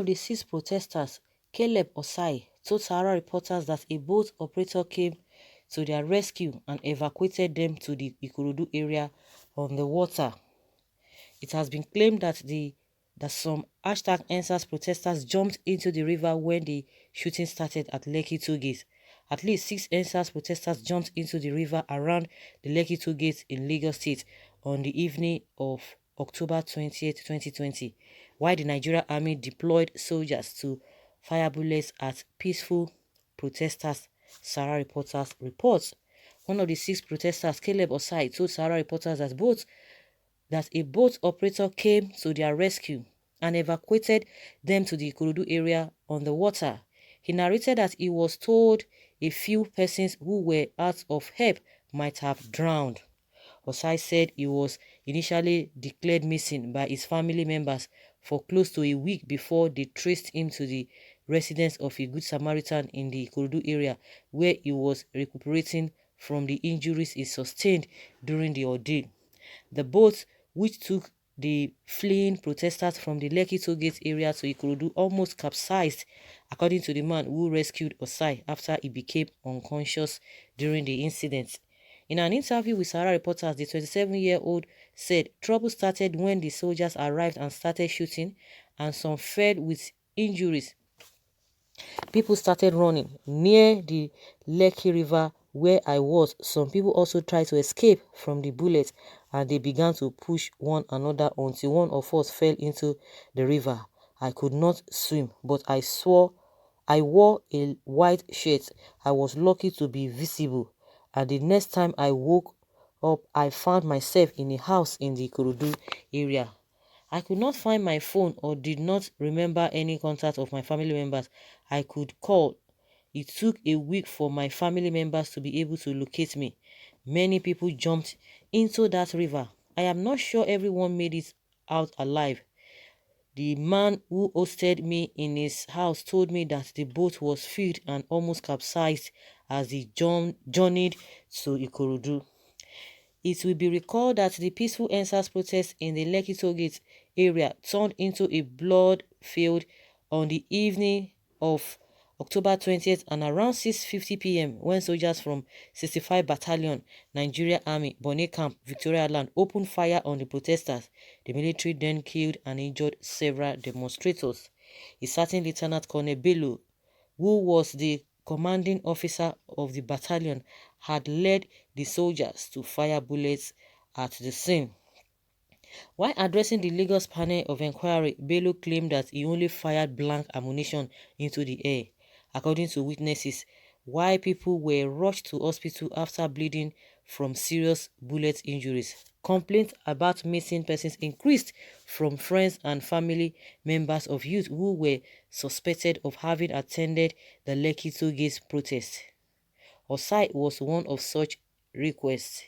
of the 6 protesters, Caleb Osai, told Sahara reporters that a boat operator came to their rescue and evacuated them to the Ikorodu area on the water. It has been claimed that some #EndSARS protesters jumped into the river when the shooting started at Lekki toll gate. At least 6 EndSARS protesters jumped into the river around the Lekki toll gate in Lagos State on the evening of October 20th, 2020, while the Nigerian Army deployed soldiers to fire bullets at peaceful protesters, Sahara reporters reports. One of the 6 protesters, Caleb Osai, told Sahara reporters that a boat operator came to their rescue and evacuated them to the Ikorodu area on the water. He narrated that he was told a few persons who were out of help might have drowned. Osai said he was initially declared missing by his family members for close to a week before they traced him to the residence of a Good Samaritan in the Ikorodu area, where he was recuperating from the injuries he sustained during the ordeal. The boat, which took the fleeing protesters from the Lekki toll gate area to Ikorodu, almost capsized, according to the man who rescued Osai after he became unconscious during the incident. In an interview with Sahara reporters, the 27-year-old said trouble started when the soldiers arrived and started shooting, and some fell with injuries. People started running near the Lekki River where I was. Some people also tried to escape from the bullets, and they began to push one another until one of us fell into the river. I could not swim, but I wore a white shirt. I was lucky to be visible, and the next time I woke up, I found myself in a house in the Ikorodu area. I could not find my phone or did not remember any contact of my family members I could call. It took a week for my family members to be able to locate me. Many people jumped into that river. I am not sure everyone made it out alive. The man who hosted me in his house told me that the boat was filled and almost capsized as he journeyed to Ikorodu. It will be recalled that the peaceful EndSARS protest in the Lekki toll gate area turned into a blood-filled on the evening of October 20th and around 6:50 p.m. when soldiers from 65 Battalion, Nigeria Army, Bonny Camp, Victoria Land opened fire on the protesters. The military then killed and injured several demonstrators. A certain Lieutenant Colonel Bello, who was the commanding officer of the battalion, had led the soldiers to fire bullets at the scene. While addressing the Lagos panel of inquiry, Bello claimed that he only fired blank ammunition into the air. According to witnesses, while people were rushed to hospital after bleeding from serious bullet injuries, complaints about missing persons increased from friends and family members of youth who were suspected of having attended the Lekki toll gate protest. Osai was one of such requests.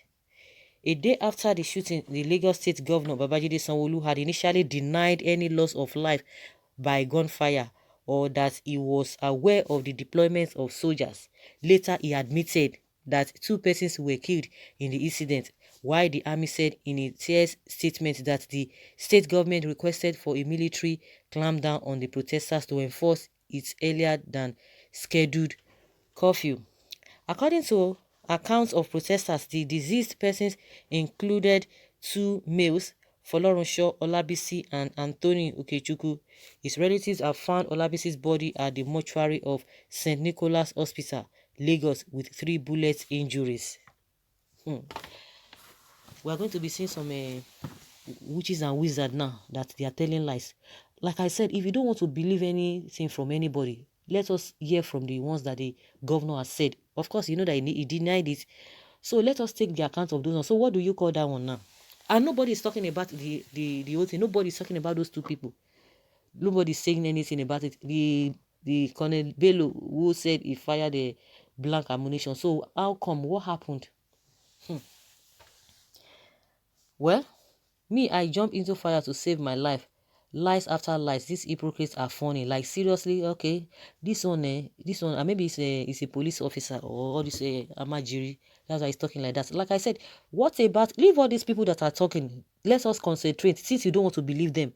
A day after the shooting, the Lagos State Governor Babajide Sanwo-Olu had initially denied any loss of life by gunfire or that he was aware of the deployment of soldiers. Later, he admitted that 2 persons were killed in the incident, while the army said in a tears statement that the state government requested for a military clampdown on the protesters to enforce its earlier than scheduled curfew. According to accounts of protesters, the deceased persons included 2 males, Folorunsho Olabisi and Anthony Ukechukwu. His relatives have found Olabisi's body at the mortuary of St. Nicholas Hospital, Lagos, with 3 bullet injuries. We are going to be seeing some witches and wizards now that they are telling lies. Like I said, if you don't want to believe anything from anybody, let us hear from the ones that the governor has said. Of course, you know that he denied it. So let us take the account of those ones. So what do you call that one now? And nobody is talking about the whole thing. Nobody is talking about those 2 people. Nobody is saying anything about it. The Colonel Bello who said he fired a blank ammunition. So how come? What happened? Well, me, I jumped into fire to save my life. Lies after lies. These hypocrites are funny. Like, seriously, okay, this one, maybe it's a police officer or all this Amajiri. That's why he's talking like that. Like I said, what about, leave all these people that are talking. Let us concentrate. Since you don't want to believe them,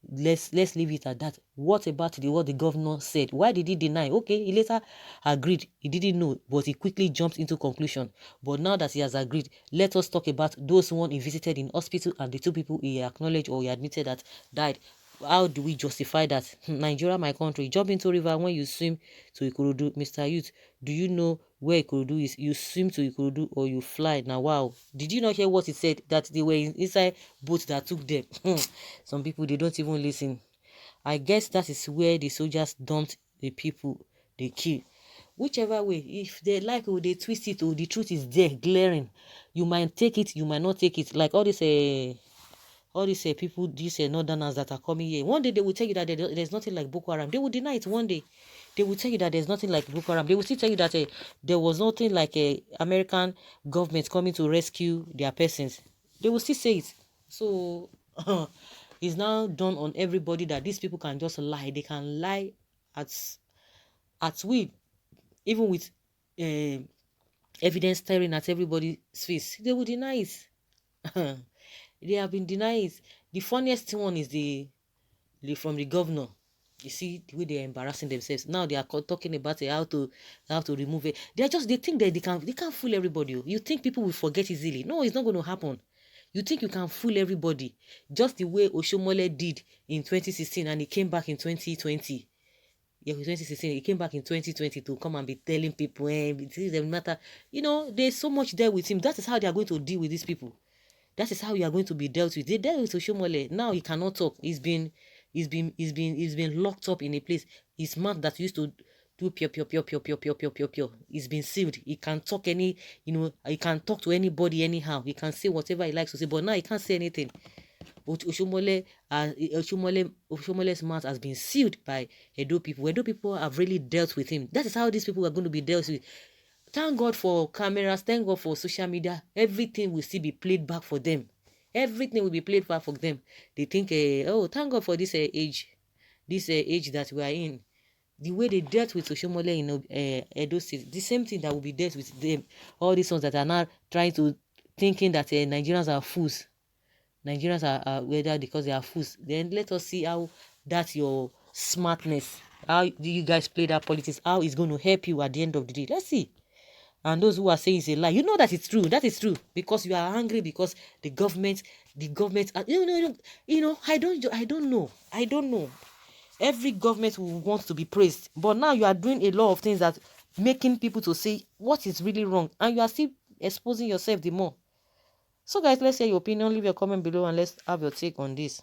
Let's leave it at that. What about what the governor said? Why did he deny? Okay, he later agreed he didn't know, but he quickly jumped into conclusion. But now that he has agreed, let us talk about those one he visited in hospital and the 2 people he acknowledged or he admitted that died. How do we justify that? Nigeria, my country, jump into river when you swim to Ikorodu. Mr. Youth, do you know where Ikorodu is? You swim to Ikorodu or you fly. Now, wow. Did you not hear what he said? That they were inside boats that took them. Some people, they don't even listen. I guess that is where the soldiers dumped the people they kill. Whichever way, if they like or they twist it or the truth is there, glaring, you might take it, you might not take it. Like all these people, these northerners that are coming here, one day they will tell you that there's nothing like Boko Haram. They will deny it one day. They will tell you that there's nothing like Boko Haram. They will still tell you that there was nothing like a American government coming to rescue their persons. They will still say it. So it's now done on everybody that these people can just lie. They can lie at will, even with evidence staring at everybody's face. They will deny it. They have been denying it. The funniest one is the from the governor. You see the way they are embarrassing themselves. Now they are talking about how to remove it. They think that they can't fool everybody. You think people will forget easily? No, it's not going to happen. You think you can fool everybody just the way Oshomole did in 2016 and he came back in 2020. Yeah, 2016, he came back in 2020 to come and be telling people, it doesn't matter. There's so much there with him. That is how they are going to deal with these people. That is how you are going to be dealt with. They dealt with Oshomole. Now he cannot talk. He's been locked up in a place. His mouth that used to do pure. He's been sealed. He can talk he can talk to anybody anyhow. He can say whatever he likes to say, but now he can't say anything. But Oshomole's mouth has been sealed by Edo people. Edo people have really dealt with him. That is how these people are going to be dealt with. Thank God for cameras. Thank God for social media. Everything will still be played back for them. Everything will be played back for them. They think, thank God for this age that we are in. The way they dealt with Oshomole in Edo State, the same thing that will be dealt with them. All these ones that are now thinking that Nigerians are fools. Nigerians are whether because they are fools. Then let us see how that's your smartness. How do you guys play that politics? How it's going to help you at the end of the day? Let's see. And those who are saying it's a lie, you know that it's true. That is true because you are angry because the government, I don't know. Every government will want to be praised, but now you are doing a lot of things that making people to say what is really wrong, and you are still exposing yourself the more. So guys, let's hear your opinion. Leave your comment below and let's have your take on this.